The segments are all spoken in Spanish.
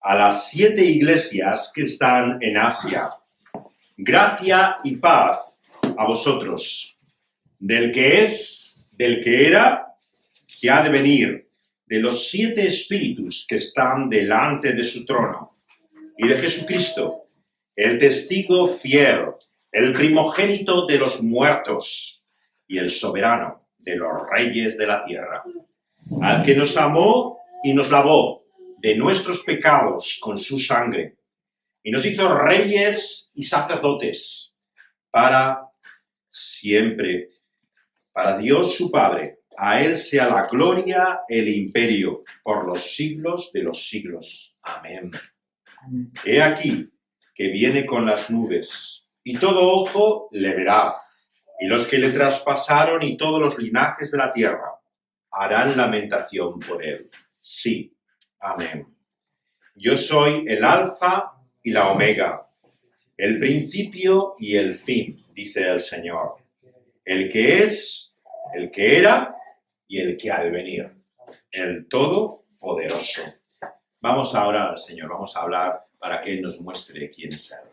a las 7 iglesias que están en Asia. Gracia y paz a vosotros, del que es, del que era, que ha de venir, de los 7 espíritus que están delante de su trono, y de Jesucristo, el testigo fiel, el primogénito de los muertos y el soberano de los reyes de la tierra, al que nos amó y nos lavó de nuestros pecados con su sangre, y nos hizo reyes y sacerdotes para siempre, para Dios su Padre. A Él sea la gloria, el imperio, por los siglos de los siglos. Amén. He aquí que viene con las nubes, y todo ojo le verá, y los que le traspasaron y todos los linajes de la tierra harán lamentación por él. Sí. Amén. Yo soy el Alfa y la Omega, el principio y el fin, dice el Señor, el que es, el que era y el que ha de venir, el Todopoderoso. Vamos a orar al Señor, vamos a hablar para que Él nos muestre quién es Él.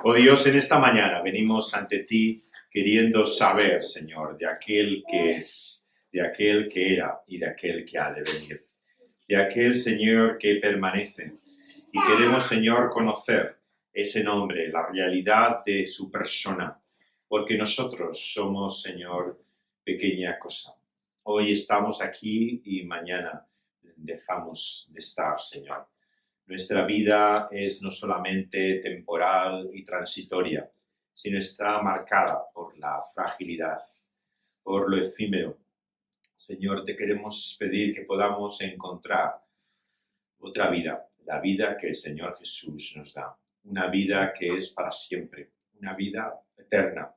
Oh Dios, en esta mañana venimos ante ti queriendo saber, Señor, de aquel que es, de aquel que era y de aquel que ha de venir. De aquel Señor que permanece. Y queremos, Señor, conocer ese nombre, la realidad de su persona, porque nosotros somos, Señor, pequeña cosa. Hoy estamos aquí y mañana dejamos de estar, Señor. Nuestra vida es no solamente temporal y transitoria, sino está marcada por la fragilidad, por lo efímero. Señor, te queremos pedir que podamos encontrar otra vida, la vida que el Señor Jesús nos da, una vida que es para siempre, una vida eterna,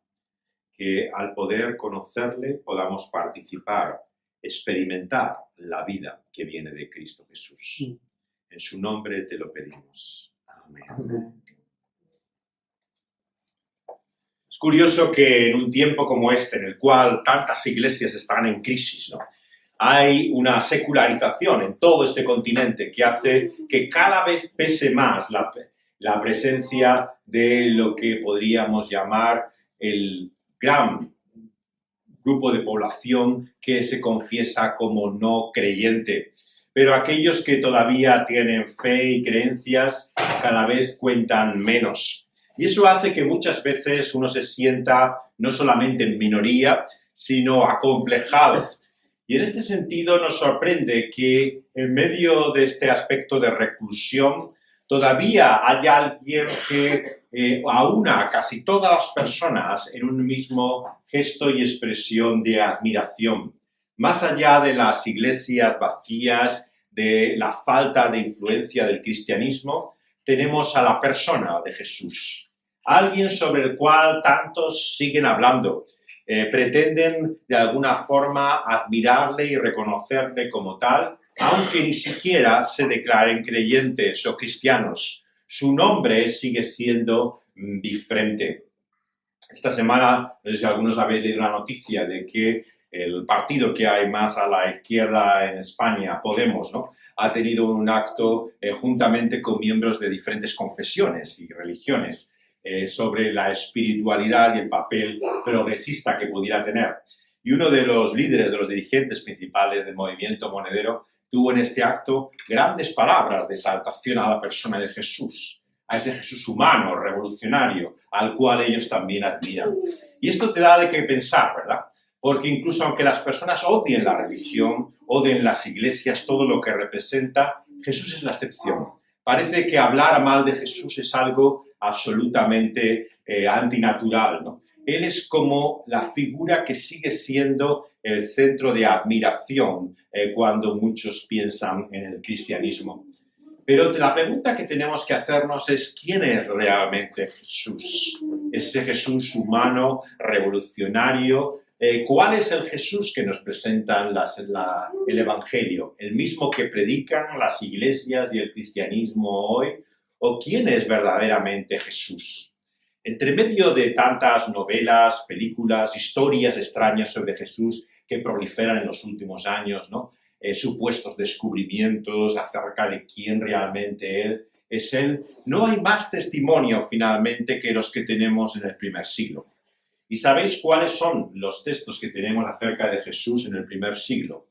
que al poder conocerle podamos participar, experimentar la vida que viene de Cristo Jesús. En su nombre te lo pedimos. Amén. Amén. Es curioso que en un tiempo como este, en el cual tantas iglesias están en crisis, ¿no?, hay una secularización en todo este continente que hace que cada vez pese más la presencia de lo que podríamos llamar el gran grupo de población que se confiesa como no creyente. Pero aquellos que todavía tienen fe y creencias cada vez cuentan menos. Y eso hace que muchas veces uno se sienta no solamente en minoría, sino acomplejado. Y en este sentido nos sorprende que en medio de este aspecto de reclusión todavía haya alguien que aúna a casi todas las personas en un mismo gesto y expresión de admiración. Más allá de las iglesias vacías, de la falta de influencia del cristianismo, tenemos a la persona de Jesús. Alguien sobre el cual tantos siguen hablando. Pretenden de alguna forma admirarle y reconocerle como tal, aunque ni siquiera se declaren creyentes o cristianos. Su nombre sigue siendo diferente. Esta semana, no sé si algunos habéis leído una noticia de que el partido que hay más a la izquierda en España, Podemos, ¿no?, ha tenido un acto juntamente con miembros de diferentes confesiones y religiones sobre la espiritualidad y el papel progresista que pudiera tener. Y uno de los líderes, de los dirigentes principales del movimiento monedero, tuvo en este acto grandes palabras de exaltación a la persona de Jesús, a ese Jesús humano, revolucionario, al cual ellos también admiran. Y esto te da de qué pensar, ¿verdad? Porque incluso aunque las personas odien la religión, odien las iglesias, todo lo que representa, Jesús es la excepción. Parece que hablar mal de Jesús es algo absolutamente antinatural, ¿no? Él es como la figura que sigue siendo el centro de admiración cuando muchos piensan en el cristianismo. Pero la pregunta que tenemos que hacernos es ¿quién es realmente Jesús? Ese Jesús humano, revolucionario. ¿Cuál es el Jesús que nos presenta el Evangelio? ¿El mismo que predican las iglesias y el cristianismo hoy? ¿O quién es verdaderamente Jesús? Entre medio de tantas novelas, películas, historias extrañas sobre Jesús que proliferan en los últimos años, ¿no?, supuestos descubrimientos acerca de quién realmente Él es Él, no hay más testimonio finalmente que los que tenemos en el primer siglo. ¿Y sabéis cuáles son los textos que tenemos acerca de Jesús en el primer siglo?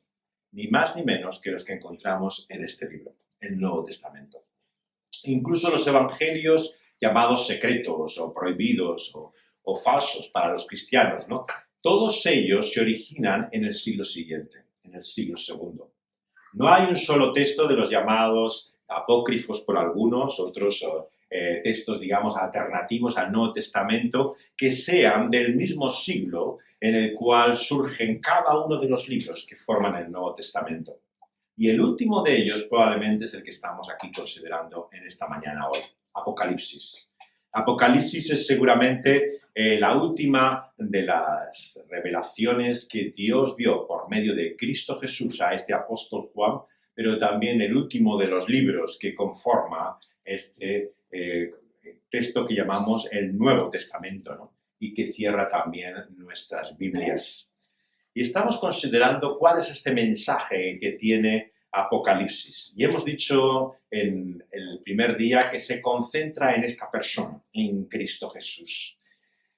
Ni más ni menos que los que encontramos en este libro, el Nuevo Testamento. Incluso los evangelios llamados secretos o prohibidos o falsos para los cristianos, ¿no? Todos ellos se originan en el siglo siguiente, en el siglo segundo. No hay un solo texto de los llamados apócrifos por algunos, otros textos, digamos, alternativos al Nuevo Testamento, que sean del mismo siglo en el cual surgen cada uno de los libros que forman el Nuevo Testamento. Y el último de ellos probablemente es el que estamos aquí considerando en esta mañana hoy, Apocalipsis. Apocalipsis es seguramente la última de las revelaciones que Dios dio por medio de Cristo Jesús a este apóstol Juan, pero también el último de los libros que conforma este texto que llamamos el Nuevo Testamento, ¿no? Y que cierra también nuestras Biblias. Y estamos considerando cuál es este mensaje que tiene Apocalipsis. Y hemos dicho en el primer día que se concentra en esta persona, en Cristo Jesús.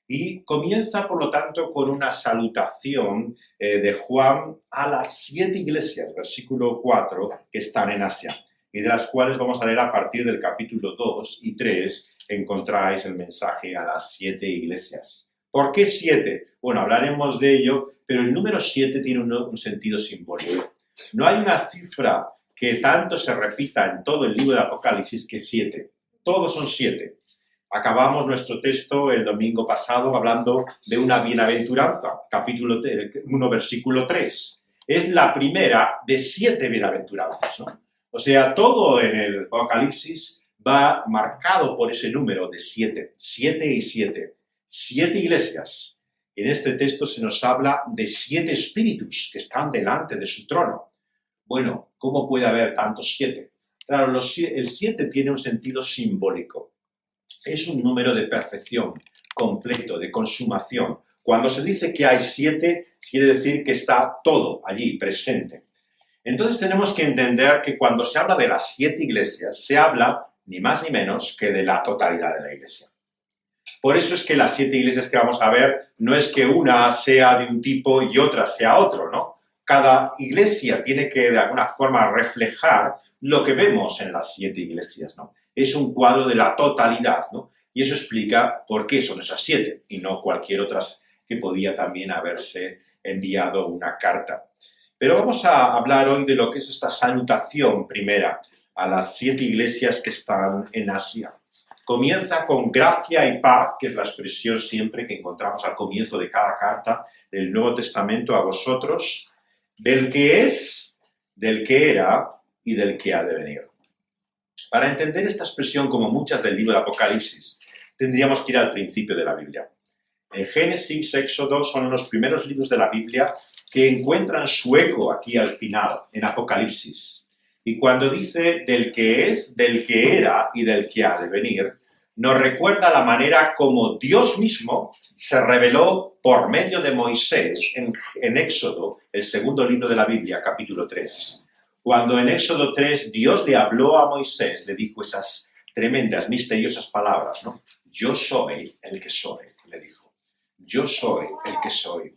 Y comienza, por lo tanto, con una salutación de Juan a las 7 iglesias, versículo 4, que están en Asia, y de las cuales vamos a leer a partir del capítulo 2 y 3, encontráis el mensaje a las 7 iglesias. ¿Por qué 7? Bueno, hablaremos de ello, pero el número 7 tiene un sentido simbólico. No hay una cifra que tanto se repita en todo el libro de Apocalipsis que 7. Todos son 7. Acabamos nuestro texto el domingo pasado hablando de una bienaventuranza, capítulo 1, versículo 3. Es la primera de 7 bienaventuranzas, ¿no? O sea, todo en el Apocalipsis va marcado por ese número de 7. 7 y 7. 7 iglesias. En este texto se nos habla de 7 espíritus que están delante de su trono. Bueno, ¿cómo puede haber tantos 7? Claro, el 7 tiene un sentido simbólico. Es un número de perfección, completo, de consumación. Cuando se dice que hay 7, quiere decir que está todo allí, presente. Entonces tenemos que entender que cuando se habla de las 7 iglesias, se habla ni más ni menos que de la totalidad de la iglesia. Por eso es que las 7 iglesias que vamos a ver no es que una sea de un tipo y otra sea otro, ¿no? Cada iglesia tiene que de alguna forma reflejar lo que vemos en las 7 iglesias, ¿no? Es un cuadro de la totalidad, ¿no? Y eso explica por qué son esas 7 y no cualquier otra que podía también haberse enviado una carta. Pero vamos a hablar hoy de lo que es esta salutación primera a las 7 iglesias que están en Asia. Comienza con gracia y paz, que es la expresión siempre que encontramos al comienzo de cada carta del Nuevo Testamento a vosotros, del que es, del que era y del que ha de venir. Para entender esta expresión, como muchas del libro de Apocalipsis, tendríamos que ir al principio de la Biblia. Génesis, Éxodo son los primeros libros de la Biblia que encuentran su eco aquí al final, en Apocalipsis. Y cuando dice del que es, del que era y del que ha de venir, nos recuerda la manera como Dios mismo se reveló por medio de Moisés en Éxodo, el segundo libro de la Biblia, capítulo 3. Cuando en Éxodo 3 Dios le habló a Moisés, le dijo esas tremendas, misteriosas palabras, ¿no? Yo soy el que soy, le dijo. Yo soy el que soy.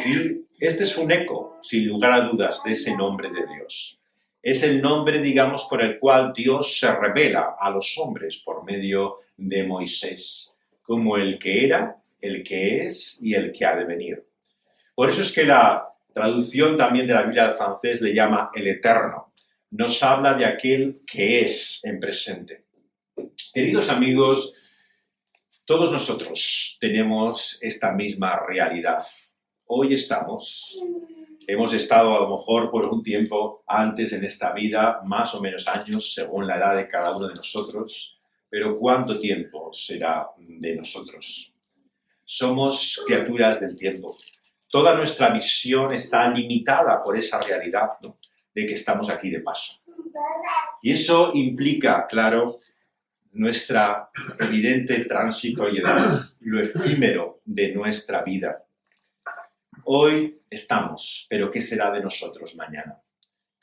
Y este es un eco, sin lugar a dudas, de ese nombre de Dios. Es el nombre, digamos, con el cual Dios se revela a los hombres por medio de Moisés, como el que era, el que es y el que ha de venir. Por eso es que la traducción también de la Biblia al francés le llama el Eterno. Nos habla de aquel que es en presente. Queridos amigos, todos nosotros tenemos esta misma realidad. Hoy hemos estado a lo mejor por un tiempo antes en esta vida, más o menos años, según la edad de cada uno de nosotros, pero ¿cuánto tiempo será de nosotros? Somos criaturas del tiempo. Toda nuestra visión está limitada por esa realidad, ¿no? De que estamos aquí de paso. Y eso implica, claro, nuestra evidente transitoriedad, lo efímero de nuestra vida. Hoy estamos, pero ¿qué será de nosotros mañana?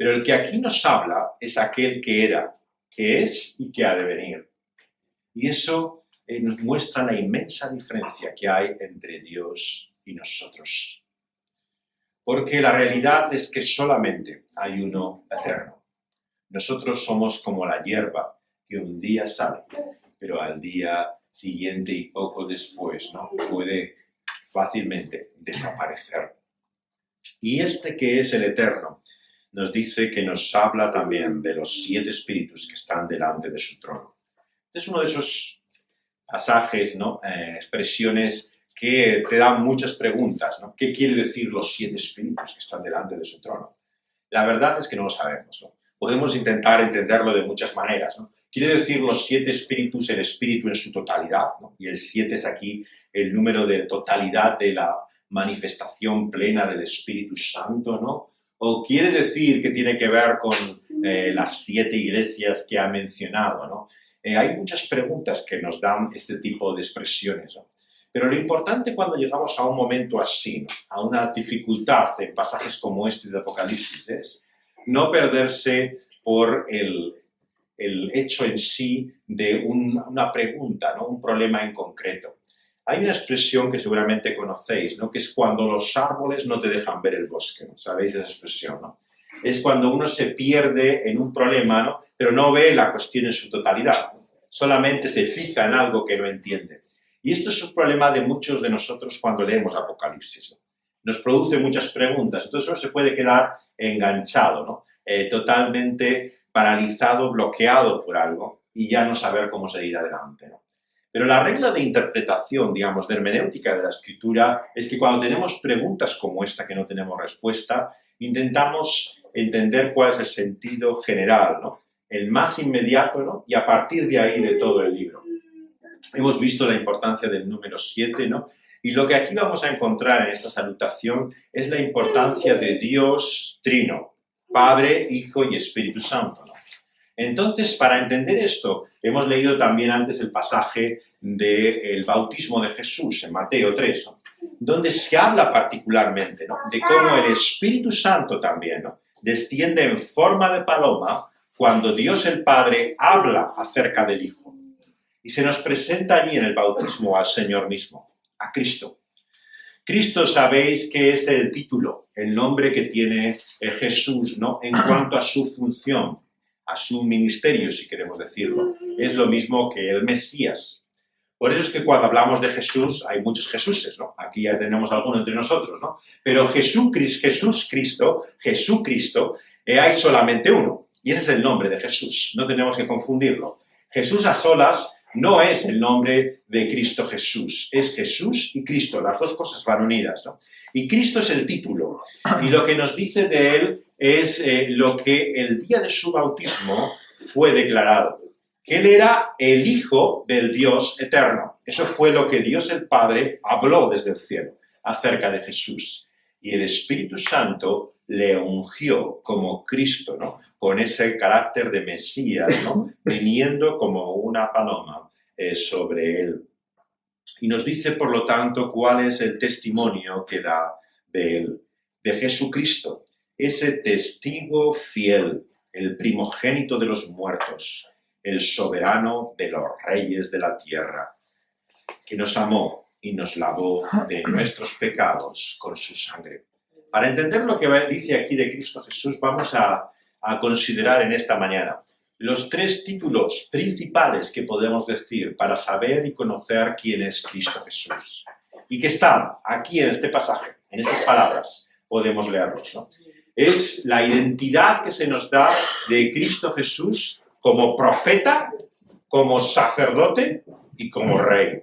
Pero el que aquí nos habla es aquel que era, que es y que ha de venir. Y eso nos muestra la inmensa diferencia que hay entre Dios y nosotros. Porque la realidad es que solamente hay uno eterno. Nosotros somos como la hierba que un día sale, pero al día siguiente y poco después, ¿no?, puede fácilmente desaparecer. Y este que es el eterno nos dice que nos habla también de los 7 espíritus que están delante de su trono. Este es uno de esos pasajes, ¿no?, expresiones que te dan muchas preguntas, ¿no? ¿Qué quiere decir los 7 espíritus que están delante de su trono? La verdad es que no lo sabemos, ¿no? Podemos intentar entenderlo de muchas maneras, ¿no? Quiere decir los 7 espíritus, el espíritu en su totalidad, ¿no? Y el 7 es aquí el número de totalidad de la manifestación plena del Espíritu Santo, ¿no? O quiere decir que tiene que ver con las 7 iglesias que ha mencionado, ¿no? Hay muchas preguntas que nos dan este tipo de expresiones, ¿no? Pero lo importante cuando llegamos a un momento así, ¿no?, a una dificultad en pasajes como este de Apocalipsis, es no perderse por el hecho en sí de una pregunta, ¿no?, un problema en concreto. Hay una expresión que seguramente conocéis, ¿no?, que es cuando los árboles no te dejan ver el bosque, ¿no? ¿Sabéis esa expresión, no? Es cuando uno se pierde en un problema, ¿no?, pero no ve la cuestión en su totalidad, ¿no? Solamente se fija en algo que no entiende. Y esto es un problema de muchos de nosotros cuando leemos Apocalipsis, ¿no? Nos produce muchas preguntas, entonces uno se puede quedar enganchado, ¿no?, totalmente paralizado, bloqueado por algo y ya no saber cómo seguir adelante, ¿no? Pero la regla de interpretación, digamos, de hermenéutica de la Escritura es que cuando tenemos preguntas como esta que no tenemos respuesta, intentamos entender cuál es el sentido general, ¿no?, el más inmediato, ¿no?, y a partir de ahí de todo el libro. Hemos visto la importancia del número 7, ¿no? Y lo que aquí vamos a encontrar en esta salutación es la importancia de Dios Trino, Padre, Hijo y Espíritu Santo, ¿no? Entonces, para entender esto, hemos leído también antes el pasaje del bautismo de Jesús en Mateo 3, ¿no?, donde se habla particularmente, ¿no?, de cómo el Espíritu Santo también, ¿no?, desciende en forma de paloma cuando Dios el Padre habla acerca del Hijo. Y se nos presenta allí en el bautismo al Señor mismo, a Cristo. Cristo, sabéis que es el título, el nombre que tiene Jesús, ¿no?, en cuanto a su función, a su ministerio, si queremos decirlo. Es lo mismo que el Mesías. Por eso es que cuando hablamos de Jesús, hay muchos Jesuses, ¿no? Aquí ya tenemos alguno entre nosotros, ¿no? Pero Jesucristo, hay solamente uno. Y ese es el nombre de Jesús. No tenemos que confundirlo. Jesús a solas no es el nombre de Cristo Jesús, es Jesús y Cristo, las dos cosas van unidas, ¿no? Y Cristo es el título, y lo que nos dice de él es lo que el día de su bautismo fue declarado, que él era el Hijo del Dios eterno. Eso fue lo que Dios el Padre habló desde el cielo acerca de Jesús. Y el Espíritu Santo le ungió como Cristo, ¿no?, con ese carácter de Mesías, ¿no?, viniendo como una paloma sobre él. Y nos dice, por lo tanto, cuál es el testimonio que da de él, de Jesucristo, ese testigo fiel, el primogénito de los muertos, el soberano de los reyes de la tierra, que nos amó y nos lavó de nuestros pecados con su sangre. Para entender lo que dice aquí de Cristo Jesús, vamos a considerar en esta mañana los 3 títulos principales que podemos decir para saber y conocer quién es Cristo Jesús. Y que están aquí en este pasaje, en estas palabras, podemos leerlos, ¿no? Es la identidad que se nos da de Cristo Jesús como profeta, como sacerdote y como rey.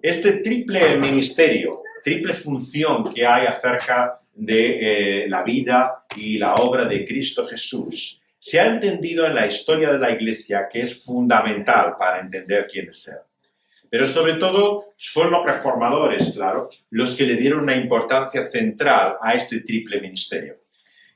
Este triple ministerio, triple función que hay acerca de la vida y la obra de Cristo Jesús, se ha entendido en la historia de la Iglesia que es fundamental para entender quién es Él. Pero sobre todo son los reformadores, claro, los que le dieron una importancia central a este triple ministerio.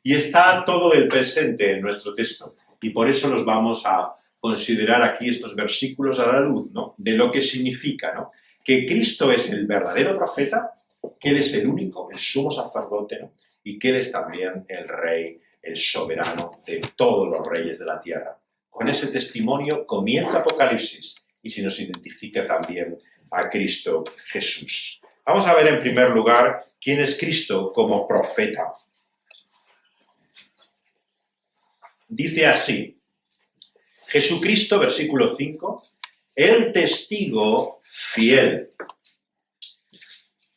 Y está todo el presente en nuestro texto. Y por eso los vamos a considerar aquí estos versículos a la luz, ¿no?, de lo que significa, ¿no?, que Cristo es el verdadero profeta, que Él es el único, el sumo sacerdote, ¿no?, y que Él es también el Rey el soberano de todos los reyes de la tierra. Con ese testimonio comienza Apocalipsis y se nos identifica también a Cristo Jesús. Vamos a ver en primer lugar quién es Cristo como profeta. Dice así, Jesucristo, versículo 5, el testigo fiel.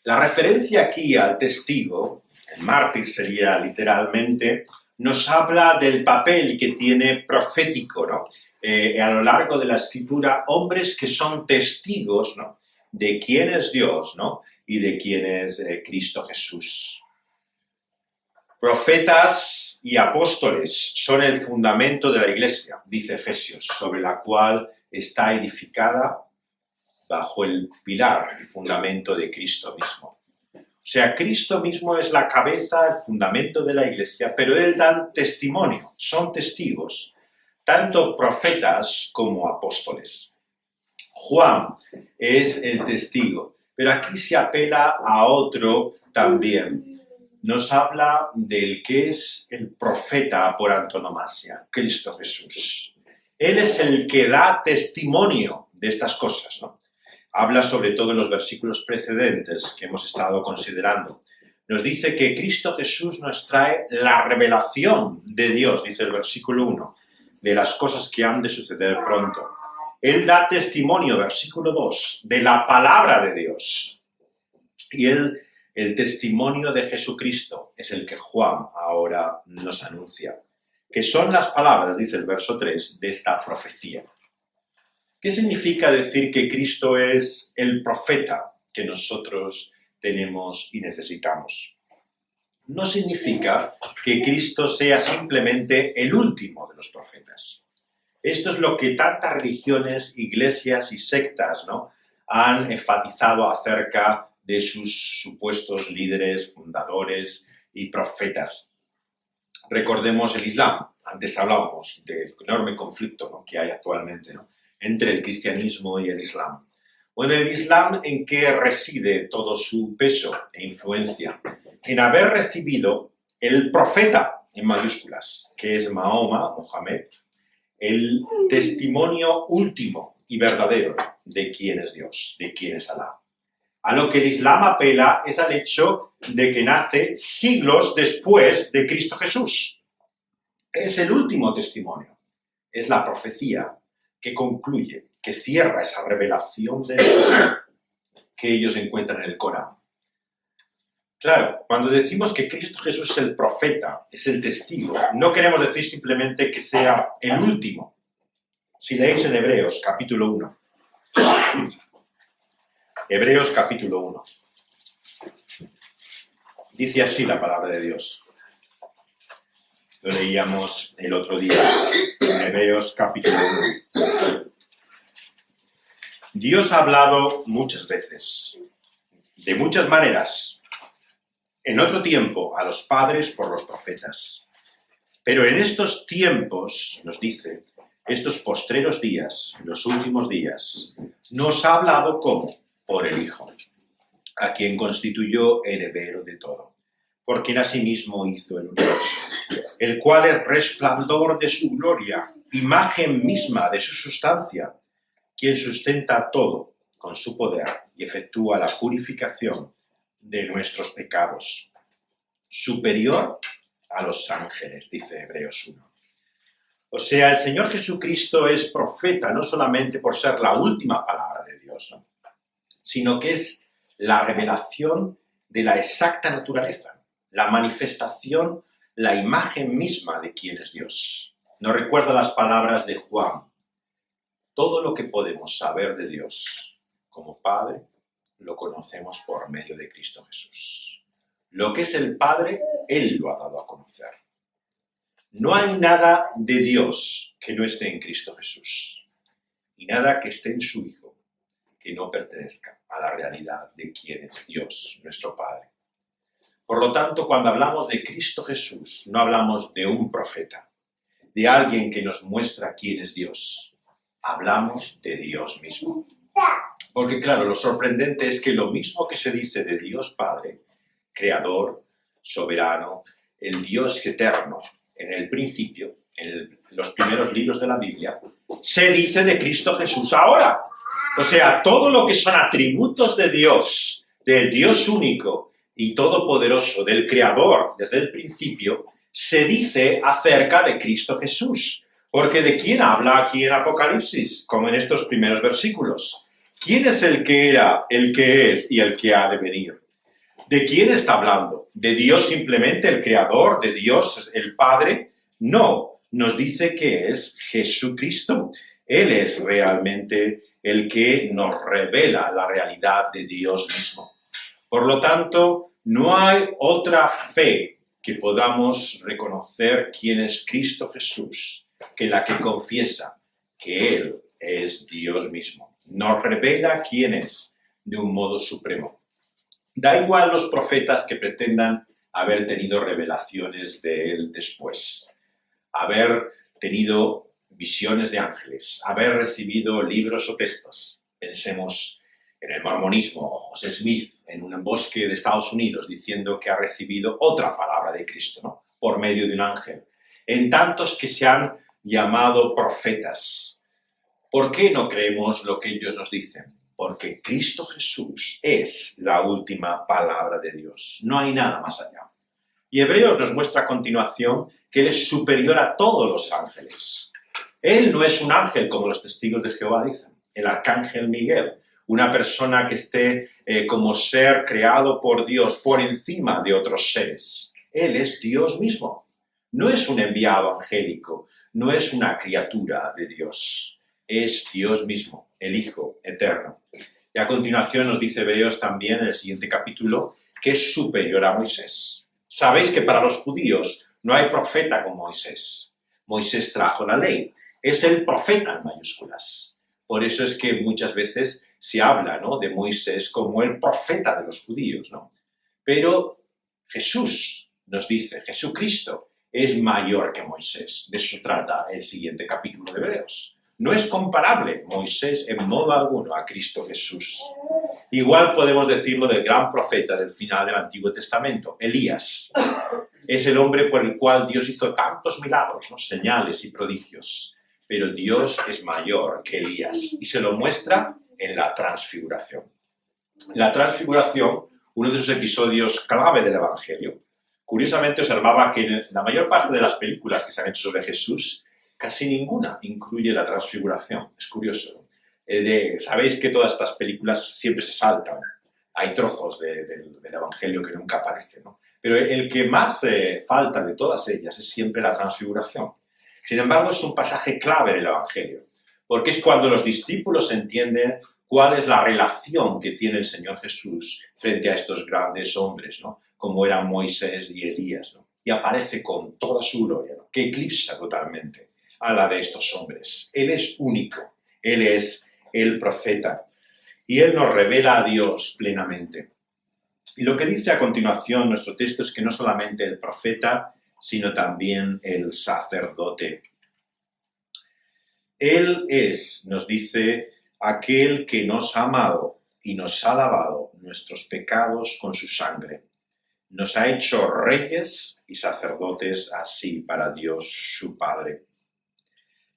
La referencia aquí al testigo, el mártir sería literalmente, nos habla del papel que tiene profético, ¿no? A lo largo de la Escritura, hombres que son testigos, ¿no?, de quién es Dios, ¿no?, y de quién es Cristo Jesús. Profetas y apóstoles son el fundamento de la Iglesia, dice Efesios, sobre la cual está edificada bajo el pilar y fundamento de Cristo mismo. O sea, Cristo mismo es la cabeza, el fundamento de la Iglesia, pero Él da testimonio, son testigos, tanto profetas como apóstoles. Juan es el testigo, pero aquí se apela a otro también. Nos habla del que es el profeta por antonomasia, Cristo Jesús. Él es el que da testimonio de estas cosas, ¿no? Habla sobre todo en los versículos precedentes que hemos estado considerando. Nos dice que Cristo Jesús nos trae la revelación de Dios, dice el versículo 1, de las cosas que han de suceder pronto. Él da testimonio, versículo 2, de la palabra de Dios. Y el testimonio de Jesucristo es el que Juan ahora nos anuncia, que son las palabras, dice el verso 3, de esta profecía. ¿Qué significa decir que Cristo es el profeta que nosotros tenemos y necesitamos? No significa que Cristo sea simplemente el último de los profetas. Esto es lo que tantas religiones, iglesias y sectas, ¿no?, han enfatizado acerca de sus supuestos líderes, fundadores y profetas. Recordemos el Islam. Antes hablábamos del enorme conflicto, ¿no?, que hay actualmente, ¿no?, entre el cristianismo y el Islam. Bueno, el Islam, ¿en qué reside todo su peso e influencia? En haber recibido el profeta, en mayúsculas, que es Mahoma, Mohammed, el testimonio último y verdadero de quién es Dios, de quién es Alá. A lo que el Islam apela es al hecho de que nace siglos después de Cristo Jesús. Es el último testimonio, es la profecía que concluye, que cierra esa revelación de Dios que ellos encuentran en el Corán. Claro, cuando decimos que Cristo Jesús es el profeta, es el testigo, no queremos decir simplemente que sea el último. Si leéis en Hebreos, capítulo 1. Hebreos, capítulo 1. Dice así la palabra de Dios. Lo leíamos el otro día, en Hebreos, capítulo 1. Dios ha hablado muchas veces, de muchas maneras, en otro tiempo a los padres por los profetas. Pero en estos tiempos, nos dice, estos postreros días, los últimos días, nos ha hablado ¿cómo? Por el Hijo, a quien constituyó heredero de todo, por quien asimismo hizo el universo, el cual es resplandor de su gloria, imagen misma de su sustancia, quien sustenta todo con su poder y efectúa la purificación de nuestros pecados, superior a los ángeles, dice Hebreos 1. O sea, el Señor Jesucristo es profeta no solamente por ser la última palabra de Dios, ¿no?, sino que es la revelación de la exacta naturaleza, la manifestación, la imagen misma de quién es Dios. Nos recuerda las palabras de Juan. Todo lo que podemos saber de Dios como Padre, lo conocemos por medio de Cristo Jesús. Lo que es el Padre, Él lo ha dado a conocer. No hay nada de Dios que no esté en Cristo Jesús, y nada que esté en su Hijo que no pertenezca a la realidad de quién es Dios, nuestro Padre. Por lo tanto, cuando hablamos de Cristo Jesús, no hablamos de un profeta, de alguien que nos muestra quién es Dios. Hablamos de Dios mismo. Porque claro, lo sorprendente es que lo mismo que se dice de Dios Padre, Creador, soberano, el Dios eterno, en el principio, en los primeros libros de la Biblia, se dice de Cristo Jesús ahora. O sea, todo lo que son atributos de Dios, del Dios único y todopoderoso, del Creador desde el principio, se dice acerca de Cristo Jesús. Porque ¿de quién habla aquí en Apocalipsis? Como en estos primeros versículos. ¿Quién es el que era, el que es y el que ha de venir? ¿De quién está hablando? ¿De Dios simplemente, el Creador? ¿De Dios, el Padre? No, nos dice que es Jesucristo. Él es realmente el que nos revela la realidad de Dios mismo. Por lo tanto, no hay otra fe que podamos reconocer quién es Cristo Jesús que la que confiesa que Él es Dios mismo. Nos revela quién es de un modo supremo. Da igual los profetas que pretendan haber tenido revelaciones de Él después, haber tenido visiones de ángeles, haber recibido libros o textos. Pensemos en el mormonismo, José Smith, en un bosque de Estados Unidos, diciendo que ha recibido otra palabra de Cristo, ¿no? Por medio de un ángel. En tantos que se han llamado profetas. ¿Por qué no creemos lo que ellos nos dicen? Porque Cristo Jesús es la última palabra de Dios. No hay nada más allá. Y Hebreos nos muestra a continuación que Él es superior a todos los ángeles. Él no es un ángel como los testigos de Jehová dicen. El arcángel Miguel, una persona que esté como ser creado por Dios por encima de otros seres. Él es Dios mismo. No es un enviado angélico, no es una criatura de Dios. Es Dios mismo, el Hijo eterno. Y a continuación nos dice Hebreos también en el siguiente capítulo que es superior a Moisés. Sabéis que para los judíos no hay profeta como Moisés. Moisés trajo la ley. Es el profeta en mayúsculas. Por eso es que muchas veces se habla, ¿no?, de Moisés como el profeta de los judíos, ¿no? Pero Jesús nos dice, Jesucristo es mayor que Moisés. De eso trata el siguiente capítulo de Hebreos. No es comparable Moisés en modo alguno a Cristo Jesús. Igual podemos decirlo del gran profeta del final del Antiguo Testamento, Elías. Es el hombre por el cual Dios hizo tantos milagros, ¿no?, señales y prodigios. Pero Dios es mayor que Elías y se lo muestra en la transfiguración. La transfiguración, uno de esos episodios clave del Evangelio. Curiosamente observaba que en la mayor parte de las películas que se han hecho sobre Jesús, casi ninguna incluye la transfiguración. Es curioso. Sabéis que todas estas películas siempre se saltan. Hay trozos del Evangelio que nunca aparecen, ¿no? Pero el que más falta de todas ellas es siempre la transfiguración. Sin embargo, es un pasaje clave del Evangelio, porque es cuando los discípulos entienden cuál es la relación que tiene el Señor Jesús frente a estos grandes hombres, ¿no?, como eran Moisés y Elías, ¿no? Y aparece con toda su gloria, ¿no?, que eclipsa totalmente a la de estos hombres. Él es único, Él es el profeta, y Él nos revela a Dios plenamente. Y lo que dice a continuación nuestro texto es que no solamente el profeta, sino también el sacerdote. Él es, nos dice, aquel que nos ha amado y nos ha lavado nuestros pecados con su sangre. Nos ha hecho reyes y sacerdotes así para Dios su Padre.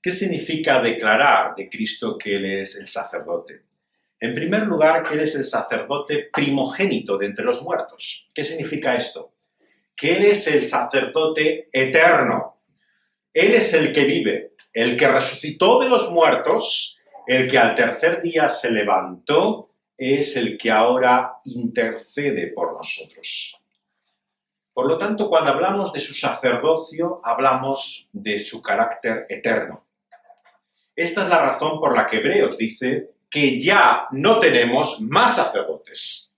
¿Qué significa declarar de Cristo que Él es el sacerdote? En primer lugar, que Él es el sacerdote primogénito de entre los muertos. ¿Qué significa esto? Que Él es el sacerdote eterno. Él es el que vive, el que resucitó de los muertos, el que al tercer día se levantó, es el que ahora intercede por nosotros. Por lo tanto, cuando hablamos de su sacerdocio, hablamos de su carácter eterno. Esta es la razón por la que Hebreos dice que ya no tenemos más sacerdotes.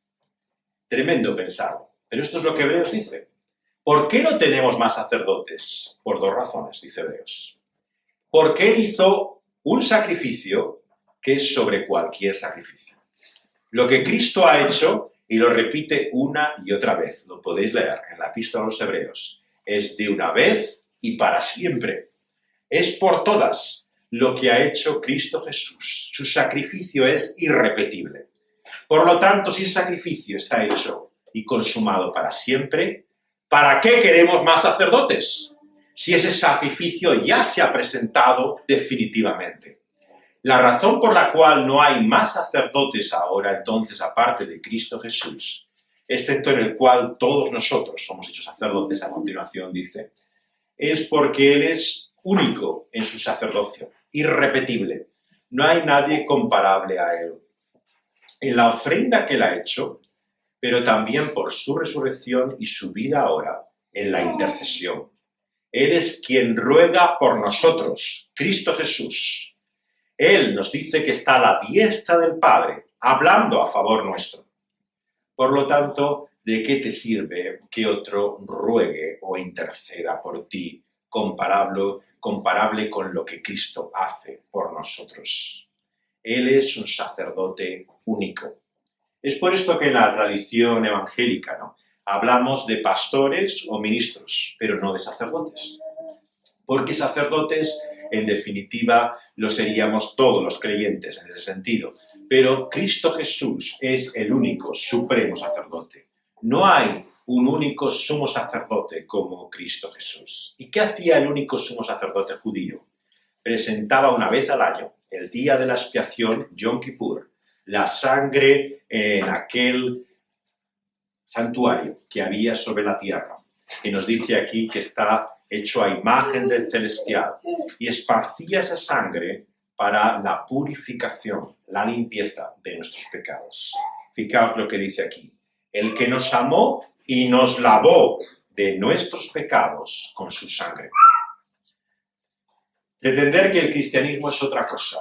Tremendo pensarlo, pero esto es lo que Hebreos dice. ¿Por qué no tenemos más sacerdotes? Por dos razones, dice Hebreos. Porque Él hizo un sacrificio que es sobre cualquier sacrificio. Lo que Cristo ha hecho, y lo repite una y otra vez, lo podéis leer en la Epístola a los Hebreos, es de una vez y para siempre. Es por todas lo que ha hecho Cristo Jesús. Su sacrificio es irrepetible. Por lo tanto, si ese sacrificio está hecho y consumado para siempre, ¿para qué queremos más sacerdotes? si ese sacrificio ya se ha presentado definitivamente. La razón por la cual no hay más sacerdotes ahora, entonces, aparte de Cristo Jesús, excepto en el cual todos nosotros somos hechos sacerdotes, a continuación dice, es porque Él es único en su sacerdocio, irrepetible. No hay nadie comparable a Él. En la ofrenda que Él ha hecho, pero también por su resurrección y su vida ahora en la intercesión. Él es quien ruega por nosotros, Cristo Jesús. Él nos dice que está a la diestra del Padre, hablando a favor nuestro. Por lo tanto, ¿de qué te sirve que otro ruegue o interceda por ti, comparable con lo que Cristo hace por nosotros? Él es un sacerdote único. Es por esto que en la tradición evangélica, ¿no?, hablamos de pastores o ministros, pero no de sacerdotes. Porque sacerdotes, en definitiva, lo seríamos todos los creyentes en ese sentido. Pero Cristo Jesús es el único supremo sacerdote. No hay un único sumo sacerdote como Cristo Jesús. ¿Y qué hacía el único sumo sacerdote judío? Presentaba una vez al año, el día de la expiación, Yom Kippur, la sangre en aquel santuario que había sobre la tierra, que nos dice aquí que está hecho a imagen del celestial, y esparcía esa sangre para la purificación, la limpieza de nuestros pecados. Fijaos lo que dice aquí. El que nos amó y nos lavó de nuestros pecados con su sangre. Pretender que el cristianismo es otra cosa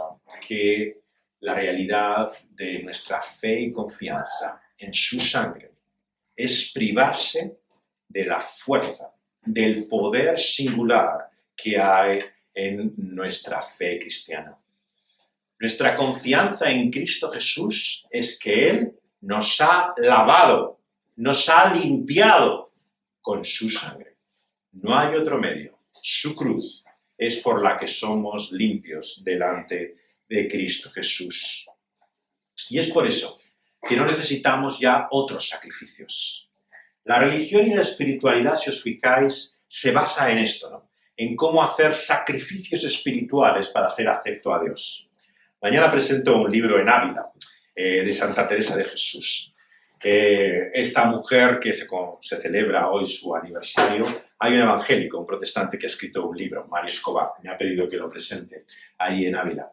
que la realidad de nuestra fe y confianza en su sangre es privarse de la fuerza, del poder singular que hay en nuestra fe cristiana. Nuestra confianza en Cristo Jesús es que Él nos ha lavado, nos ha limpiado con su sangre. No hay otro medio. Su cruz es por la que somos limpios delante de Cristo Jesús. Y es por eso que no necesitamos ya otros sacrificios. La religión y la espiritualidad, si os fijáis, se basa en esto, ¿no?, en cómo hacer sacrificios espirituales para ser acepto a Dios. Mañana presento un libro en Ávila, de Santa Teresa de Jesús. Esta mujer que se celebra hoy su aniversario, hay un evangélico, un protestante que ha escrito un libro, Mario Escobar, me ha pedido que lo presente ahí en Ávila.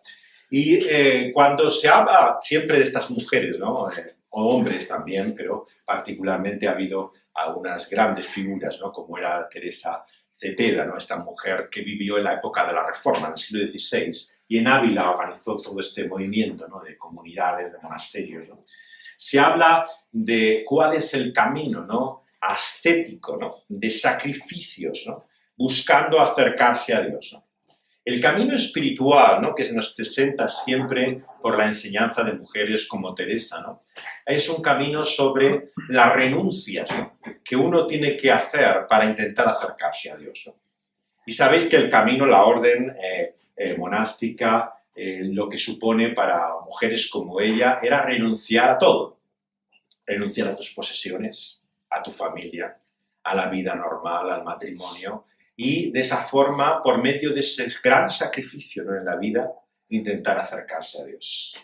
Y cuando se habla siempre de estas mujeres, ¿no?, o hombres también, pero particularmente ha habido algunas grandes figuras, ¿no?, como era Teresa Cepeda, ¿no?, esta mujer que vivió en la época de la Reforma, en el siglo XVI, y en Ávila organizó todo este movimiento, ¿no?, de comunidades, de monasterios, ¿no? Se habla de cuál es el camino, ¿no?, ascético, ¿no?, de sacrificios, ¿no?, buscando acercarse a Dios, ¿no? El camino espiritual, ¿no?, que se nos presenta siempre por la enseñanza de mujeres como Teresa, ¿no?, es un camino sobre las renuncias, ¿no?, que uno tiene que hacer para intentar acercarse a Dios, ¿no? Y sabéis que el camino, la orden monástica, lo que supone para mujeres como ella era renunciar a todo. Renunciar a tus posesiones, a tu familia, a la vida normal, al matrimonio, y de esa forma, por medio de ese gran sacrificio, ¿no?, en la vida, intentar acercarse a Dios.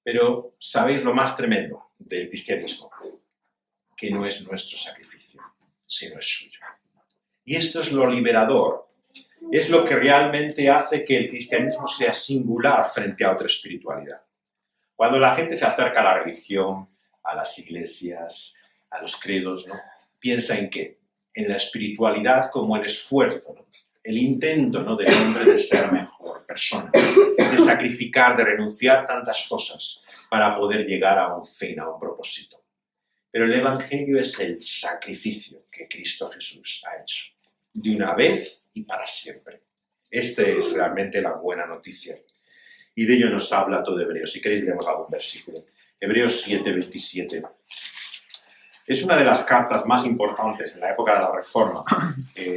Pero, ¿sabéis lo más tremendo del cristianismo? Que no es nuestro sacrificio, sino es suyo. Y esto es lo liberador. Es lo que realmente hace que el cristianismo sea singular frente a otra espiritualidad. Cuando la gente se acerca a la religión, a las iglesias, a los credos, ¿no?, piensa en qué? En la espiritualidad como el esfuerzo, ¿no?, el intento, ¿no?, del hombre de ser mejor persona, de sacrificar, de renunciar tantas cosas para poder llegar a un fin, a un propósito. Pero el Evangelio es el sacrificio que Cristo Jesús ha hecho, de una vez y para siempre. Esta es realmente la buena noticia. Y de ello nos habla todo Hebreos. Si queréis, leemos algún versículo. Hebreos 7, 27. Es una de las cartas más importantes en la época de la Reforma.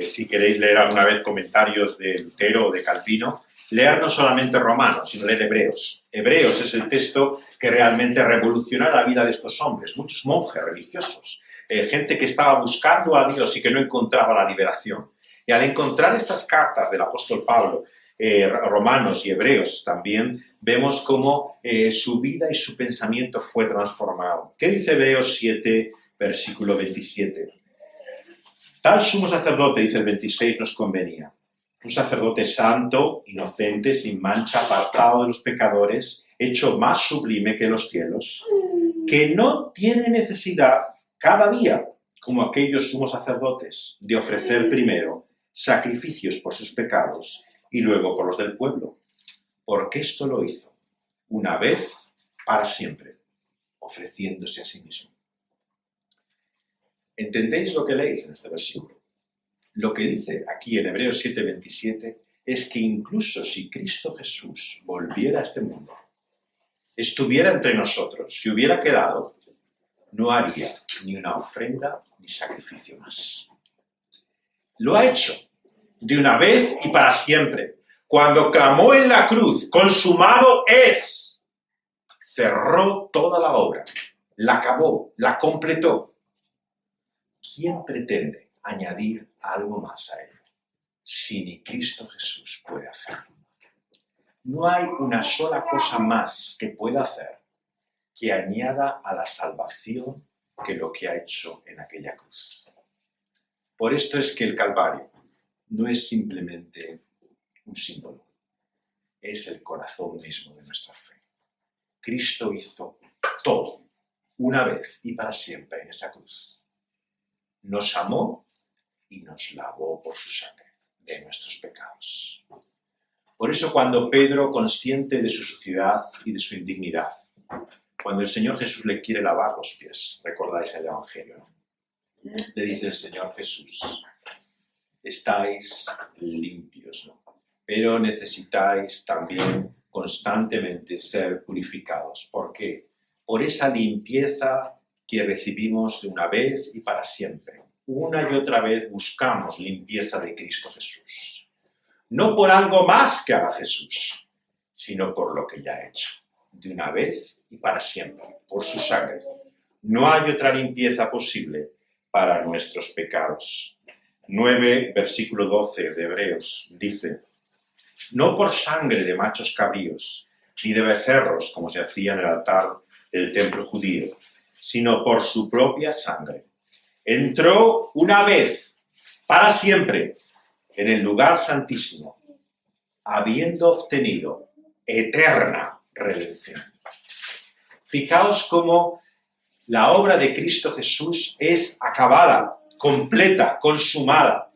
Si queréis leer alguna vez comentarios de Lutero o de Calvino, leer no solamente Romanos, sino leer Hebreos. Hebreos es el texto que realmente revolucionó la vida de estos hombres, muchos monjes religiosos, gente que estaba buscando a Dios y que no encontraba la liberación. Y al encontrar estas cartas del apóstol Pablo, Romanos y Hebreos también, vemos cómo su vida y su pensamiento fue transformado. ¿Qué dice Hebreos 7, versículo 27? Tal sumo sacerdote, dice el 26, nos convenía. Un sacerdote santo, inocente, sin mancha, apartado de los pecadores, hecho más sublime que los cielos, que no tiene necesidad cada día, como aquellos sumos sacerdotes, de ofrecer primero sacrificios por sus pecados y luego por los del pueblo, porque esto lo hizo una vez para siempre, ofreciéndose a sí mismo. ¿Entendéis lo que leéis en este versículo? Lo que dice aquí en Hebreos 7:27 es que incluso si Cristo Jesús volviera a este mundo, estuviera entre nosotros, si hubiera quedado, no haría ni una ofrenda ni sacrificio más. Lo ha hecho de una vez y para siempre. Cuando clamó en la cruz, consumado es, cerró toda la obra, la acabó, la completó. ¿Quién pretende añadir algo más a ello? Si ni Cristo Jesús puede hacerlo. No hay una sola cosa más que pueda hacer que añada a la salvación que lo que ha hecho en aquella cruz. Por esto es que el Calvario no es simplemente un símbolo, es el corazón mismo de nuestra fe. Cristo hizo todo, una vez y para siempre en esa cruz. Nos amó y nos lavó por su sangre de nuestros pecados. Por eso cuando Pedro, consciente de su suciedad y de su indignidad, cuando el Señor Jesús le quiere lavar los pies, recordáis el Evangelio, ¿no? Le dice el Señor Jesús, estáis limpios, ¿no? Pero necesitáis también constantemente ser purificados. ¿Por qué? Por esa limpieza que recibimos de una vez y para siempre. Una y otra vez buscamos limpieza de Cristo Jesús. No por algo más que haga Jesús, sino por lo que ya ha hecho. De una vez y para siempre, por su sangre. No hay otra limpieza posible para nuestros pecados. 9, versículo 12 de Hebreos, dice, no por sangre de machos cabríos, ni de becerros, como se hacía en el altar del templo judío, sino por su propia sangre. Entró una vez, para siempre, en el lugar santísimo, habiendo obtenido eterna redención. Fijaos cómo la obra de Cristo Jesús es acabada, completa, consumada.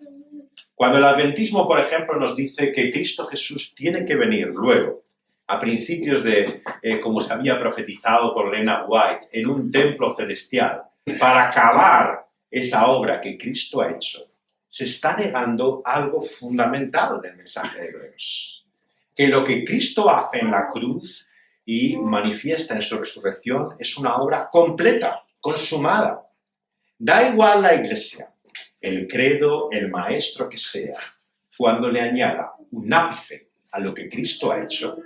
Cuando el adventismo, por ejemplo, nos dice que Cristo Jesús tiene que venir luego, a principios de, como se había profetizado por Elena White, en un templo celestial, para acabar esa obra que Cristo ha hecho, se está negando algo fundamental del mensaje de Hebreos. Que lo que Cristo hace en la cruz y manifiesta en su resurrección es una obra completa, consumada. Da igual la iglesia, el credo, el maestro que sea, cuando le añada un ápice a lo que Cristo ha hecho,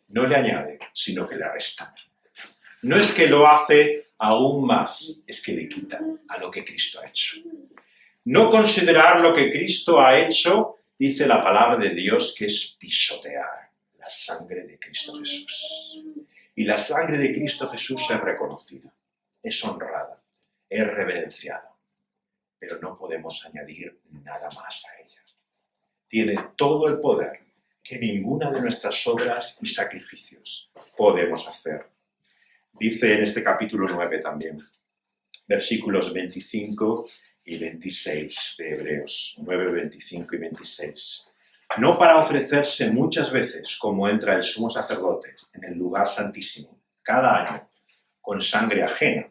no le añade, sino que le resta. No es que lo hace aún más, es que le quita a lo que Cristo ha hecho. No considerar lo que Cristo ha hecho, dice la palabra de Dios, que es pisotear la sangre de Cristo Jesús. Y la sangre de Cristo Jesús es reconocida, es honrada, es reverenciada, pero no podemos añadir nada más a ella. Tiene todo el poder que ninguna de nuestras obras y sacrificios podemos hacer. Dice en este capítulo 9 también, versículos 25 y 26 de Hebreos, 9, 25 y 26. No para ofrecerse muchas veces, como entra el sumo sacerdote en el lugar santísimo, cada año, con sangre ajena.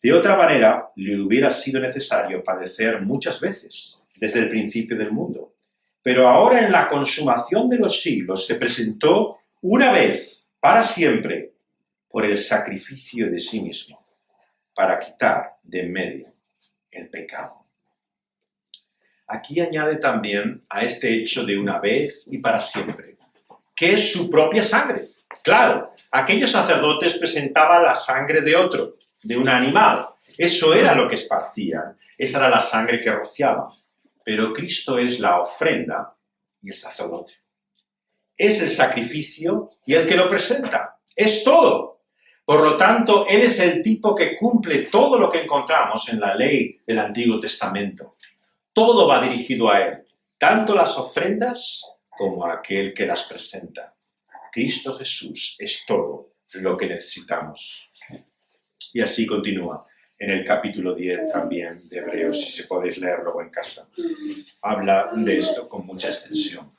De otra manera, le hubiera sido necesario padecer muchas veces, desde el principio del mundo. Pero ahora en la consumación de los siglos se presentó una vez, para siempre, por el sacrificio de sí mismo, para quitar de en medio el pecado. Aquí añade también a este hecho de una vez y para siempre, que es su propia sangre. Claro, aquellos sacerdotes presentaban la sangre de otro, de un animal. Eso era lo que esparcían, esa era la sangre que rociaban. pero Cristo es la ofrenda y el sacerdote. Es el sacrificio y el que lo presenta. Es todo. Por lo tanto, Él es el tipo que cumple todo lo que encontramos en la ley del Antiguo Testamento. Todo va dirigido a Él, tanto las ofrendas como a aquel que las presenta. Cristo Jesús es todo lo que necesitamos. Y así continúa en el capítulo 10 también de Hebreos, si podéis leerlo en casa. Habla de esto con mucha extensión.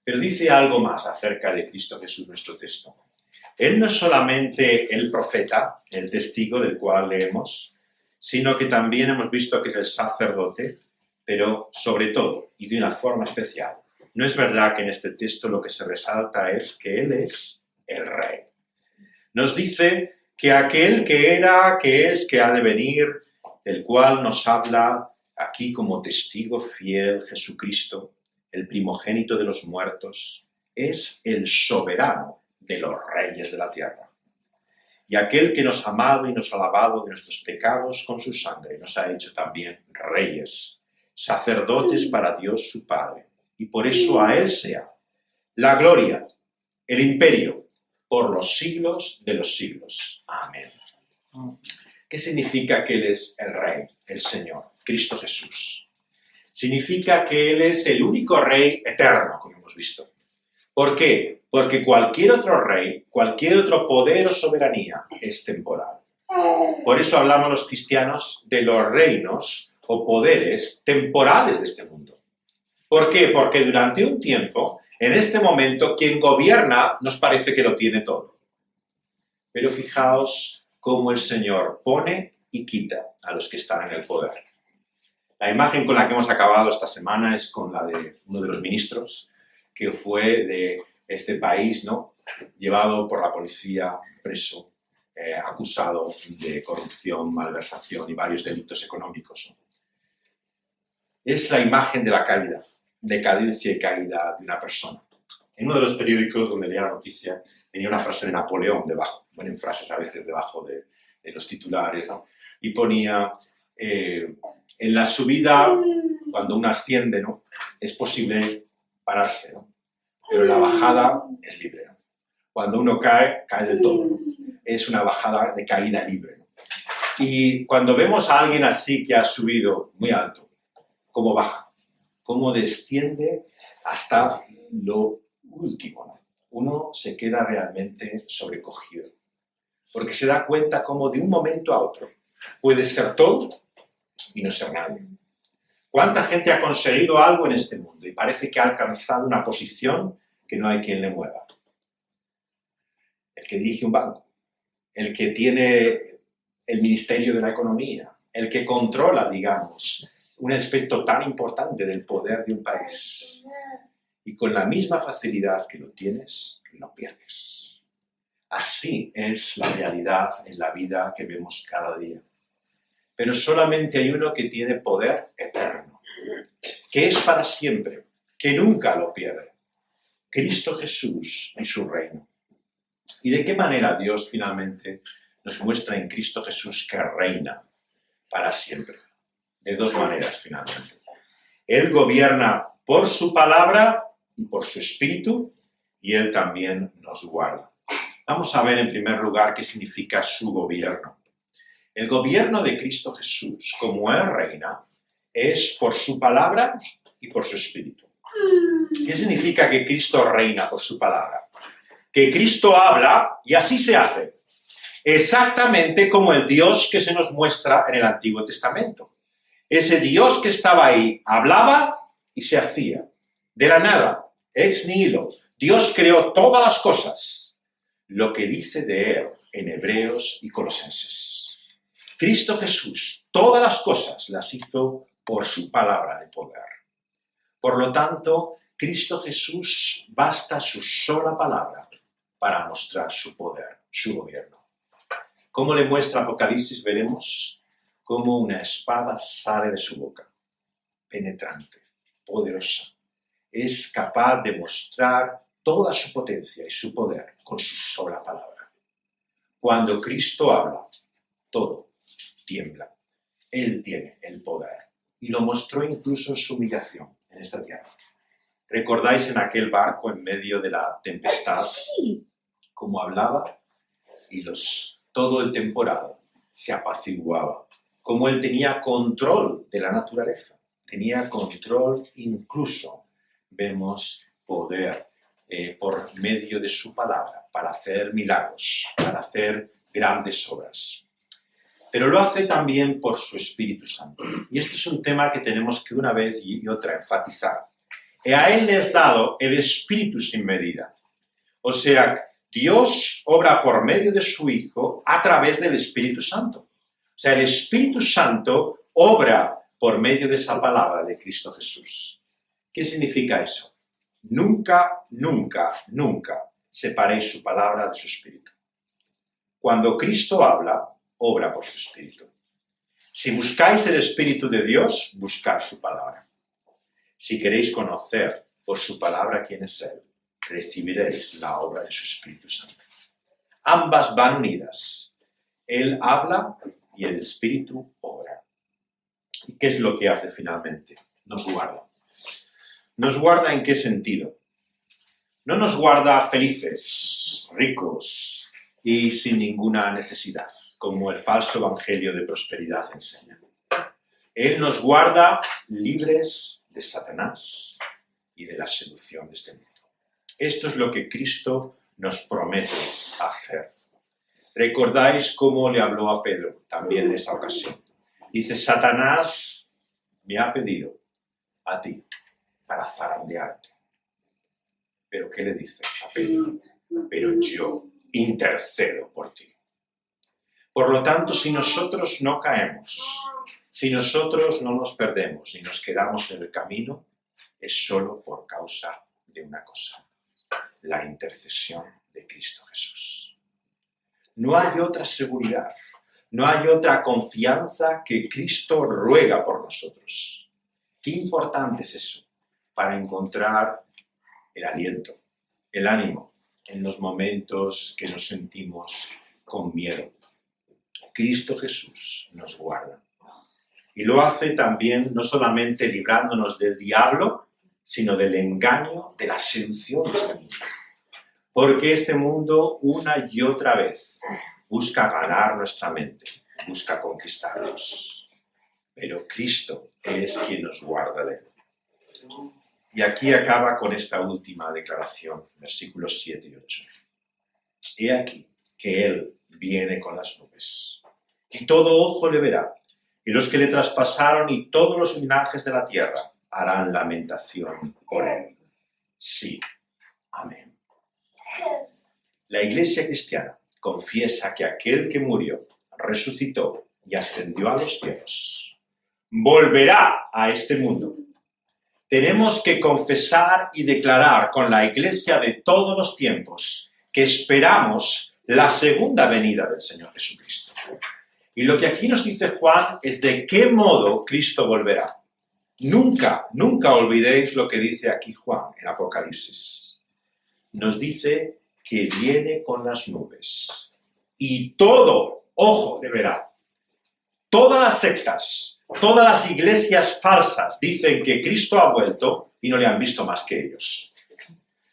Pero dice algo más acerca de Cristo Jesús, nuestro texto. Él no es solamente el profeta, el testigo del cual leemos, sino que también hemos visto que es el sacerdote, pero sobre todo, y de una forma especial, no es verdad que en este texto lo que se resalta es que Él es el Rey. Nos dice que aquel que era, que es, que ha de venir, del cual nos habla aquí como testigo fiel Jesucristo, el primogénito de los muertos, es el soberano de los reyes de la tierra. Y aquel que nos ha amado y nos ha lavado de nuestros pecados con su sangre, nos ha hecho también reyes, sacerdotes para Dios su Padre. Y por eso a Él sea la gloria, el imperio, por los siglos de los siglos. Amén. ¿Qué significa que Él es el Rey, el Señor, Cristo Jesús? Significa que Él es el único Rey eterno, como hemos visto. ¿Por qué? Porque cualquier otro rey, cualquier otro poder o soberanía es temporal. Por eso hablamos los cristianos de los reinos o poderes temporales de este mundo. ¿Por qué? Porque durante un tiempo, en este momento, quien gobierna nos parece que lo tiene todo. Pero fijaos cómo el Señor pone y quita a los que están en el poder. La imagen con la que hemos acabado esta semana es con la de uno de los ministros que fue de este país, ¿no?, llevado por la policía, preso, acusado de corrupción, malversación y varios delitos económicos, ¿no? Es la imagen de la caída, decadencia y caída de una persona. En uno de los periódicos donde leía la noticia tenía una frase de Napoleón debajo, ponen frases a veces debajo de los titulares, ¿no?, y ponía, en la subida, cuando uno asciende, ¿no?, es posible pararse, ¿no?, pero la bajada es libre, ¿no? Cuando uno cae, cae del todo, ¿no? Es una bajada de caída libre, ¿no? Y cuando vemos a alguien así que ha subido muy alto, ¿cómo baja? ¿Cómo desciende hasta lo último, ¿no? Uno se queda realmente sobrecogido, porque se da cuenta cómo de un momento a otro puede ser todo y no ser nadie. ¿Cuánta gente ha conseguido algo en este mundo y parece que ha alcanzado una posición que no hay quien le mueva? El que dirige un banco, el que tiene el Ministerio de la Economía, el que controla, digamos, un aspecto tan importante del poder de un país. Y con la misma facilidad que lo tienes, lo pierdes. Así es la realidad en la vida que vemos cada día. Pero solamente hay uno que tiene poder eterno, que es para siempre, que nunca lo pierde. Cristo Jesús y su reino. ¿Y de qué manera Dios finalmente nos muestra en Cristo Jesús que reina para siempre? De dos maneras finalmente. Él gobierna por su palabra y por su espíritu, y Él también nos guarda. Vamos a ver en primer lugar qué significa su gobierno. El gobierno de Cristo Jesús, como Él reina, es por su palabra y por su espíritu. ¿Qué significa que Cristo reina por su palabra? Que Cristo habla y así se hace. Exactamente como el Dios que se nos muestra en el Antiguo Testamento. Ese Dios que estaba ahí hablaba y se hacía. De la nada, ex nihilo. Dios creó todas las cosas. Lo que dice de Él en Hebreos y Colosenses. Cristo Jesús, todas las cosas las hizo por su palabra de poder. Por lo tanto, Cristo Jesús basta su sola palabra para mostrar su poder, su gobierno. ¿Cómo le muestra Apocalipsis? Veremos cómo una espada sale de su boca, penetrante, poderosa. Es capaz de mostrar toda su potencia y su poder con su sola palabra. Cuando Cristo habla, todo tiembla. Él tiene el poder. y lo mostró incluso en su humillación en esta tierra. ¿Recordáis en aquel barco en medio de la tempestad cómo hablaba? Y todo el temporal se apaciguaba. Cómo él tenía control de la naturaleza. Tenía control incluso, vemos, poder por medio de su palabra para hacer milagros, para hacer grandes obras. Pero lo hace también por su Espíritu Santo. Y esto es un tema que tenemos que una vez y otra enfatizar. Y a él le es dado el Espíritu sin medida. O sea, Dios obra por medio de su Hijo a través del Espíritu Santo. O sea, el Espíritu Santo obra por medio de esa palabra de Cristo Jesús. ¿Qué significa eso? Nunca, nunca, nunca separéis su palabra de su Espíritu. Cuando Cristo habla, obra por su Espíritu. Si buscáis el Espíritu de Dios, buscad su palabra. Si queréis conocer por su palabra quién es Él, recibiréis la obra de su Espíritu Santo. Ambas van unidas. Él habla y el Espíritu obra. ¿Y qué es lo que hace finalmente? Nos guarda. ¿Nos guarda en qué sentido? No nos guarda felices, ricos y sin ninguna necesidad, como el falso evangelio de prosperidad enseña. Él nos guarda libres de Satanás y de la seducción de este mundo. Esto es lo que Cristo nos promete hacer. ¿Recordáis cómo le habló a Pedro también en esa ocasión? Dice, Satanás me ha pedido a ti para zarandearte. ¿Pero qué le dice a Pedro? Pero yo intercedo por ti. Por lo tanto, si nosotros no caemos, si nosotros no nos perdemos y nos quedamos en el camino, es solo por causa de una cosa, la intercesión de Cristo Jesús. No hay otra seguridad, no hay otra confianza que Cristo ruega por nosotros. Qué importante es eso para encontrar el aliento, el ánimo en los momentos que nos sentimos con miedo. Cristo Jesús nos guarda. Y lo hace también no solamente librándonos del diablo, sino del engaño, de la seducción de este mundo. Porque este mundo una y otra vez busca ganar nuestra mente, busca conquistarnos. Pero Cristo es quien nos guarda de él. Y aquí acaba con esta última declaración, versículos 7 y 8. He aquí que Él viene con las nubes, y todo ojo le verá, y los que le traspasaron y todos los linajes de la tierra harán lamentación por Él. Sí. Amén. La Iglesia cristiana confiesa que aquel que murió, resucitó y ascendió a los cielos, volverá a este mundo. Tenemos que confesar y declarar con la Iglesia de todos los tiempos que esperamos la segunda venida del Señor Jesucristo. Y lo que aquí nos dice Juan es de qué modo Cristo volverá. Nunca, nunca olvidéis lo que dice aquí Juan en Apocalipsis. Nos dice que viene con las nubes y todo ojo le verá. Todas las sectas, todas las iglesias falsas dicen que Cristo ha vuelto y no le han visto más que ellos.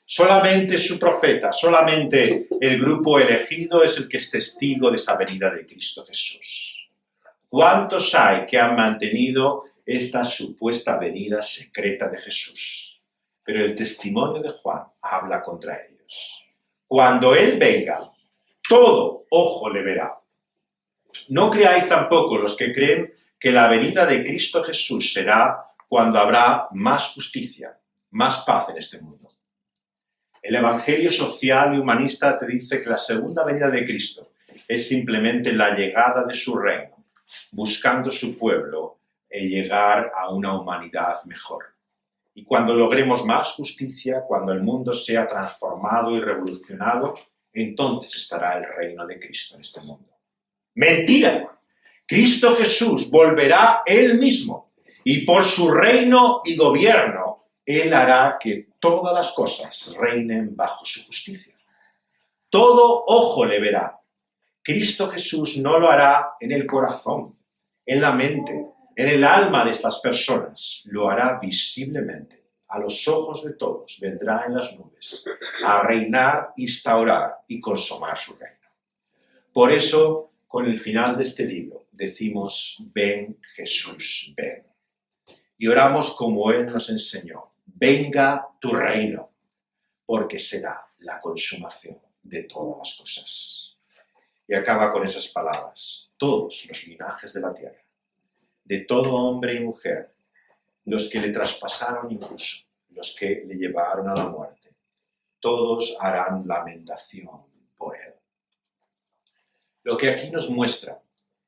Solamente su profeta, solamente el grupo elegido es el que es testigo de esa venida de Cristo Jesús. ¿Cuántos hay que han mantenido esta supuesta venida secreta de Jesús? Pero el testimonio de Juan habla contra ellos. Cuando Él venga, todo ojo le verá. No creáis tampoco los que creen que la venida de Cristo Jesús será cuando habrá más justicia, más paz en este mundo. El Evangelio social y humanista te dice que la segunda venida de Cristo es simplemente la llegada de su reino, buscando su pueblo y llegar a una humanidad mejor. Y cuando logremos más justicia, cuando el mundo sea transformado y revolucionado, entonces estará el reino de Cristo en este mundo. ¡Mentira! Cristo Jesús volverá Él mismo y por su reino y gobierno Él hará que todas las cosas reinen bajo su justicia. Todo ojo le verá. Cristo Jesús no lo hará en el corazón, en la mente, en el alma de estas personas, lo hará visiblemente. A los ojos de todos vendrá en las nubes a reinar, instaurar y consumar su reino. Por eso, con el final de este libro, decimos, ven Jesús, ven. Y oramos como Él nos enseñó, venga tu reino, porque será la consumación de todas las cosas. Y acaba con esas palabras, todos los linajes de la tierra, de todo hombre y mujer, los que le traspasaron incluso, los que le llevaron a la muerte, todos harán lamentación por él. Lo que aquí nos muestra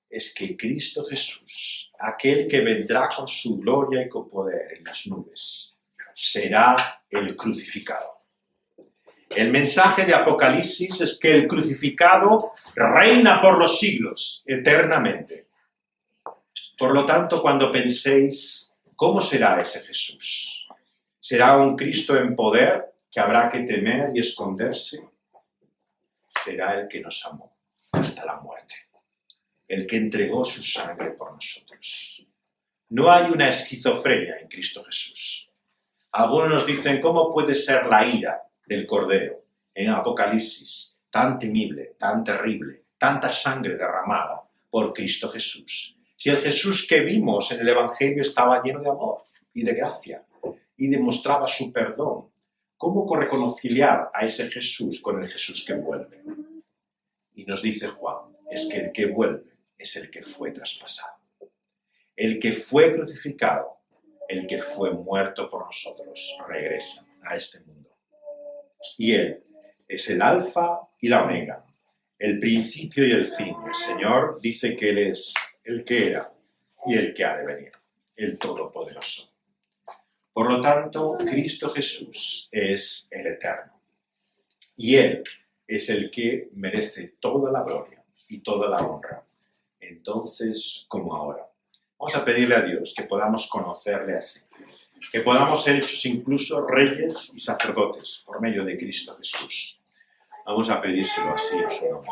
es que Cristo Jesús, aquel que vendrá con su gloria y con poder en las nubes, será el crucificado. El mensaje de Apocalipsis es que el crucificado reina por los siglos, eternamente. Por lo tanto, cuando penséis, ¿cómo será ese Jesús? ¿Será un Cristo en poder que habrá que temer y esconderse? Será el que nos amó hasta la muerte, el que entregó su sangre por nosotros. No hay una esquizofrenia en Cristo Jesús. Algunos nos dicen, ¿cómo puede ser la ira del Cordero en Apocalipsis tan temible, tan terrible, tanta sangre derramada por Cristo Jesús? Si el Jesús que vimos en el Evangelio estaba lleno de amor y de gracia y demostraba su perdón, ¿cómo reconciliar a ese Jesús con el Jesús que vuelve? Y nos dice Juan, es que el que vuelve es el que fue traspasado, el que fue crucificado, el que fue muerto por nosotros, regresa a este mundo. Y Él es el alfa y la omega, el principio y el fin. El Señor dice que Él es el que era y el que ha de venir, el Todopoderoso. Por lo tanto, Cristo Jesús es el Eterno. Y Él es el que merece toda la gloria y toda la honra, entonces como ahora. Vamos a pedirle a Dios que podamos conocerle así, que podamos ser hechos incluso reyes y sacerdotes por medio de Cristo Jesús. Vamos a pedírselo así en su nombre.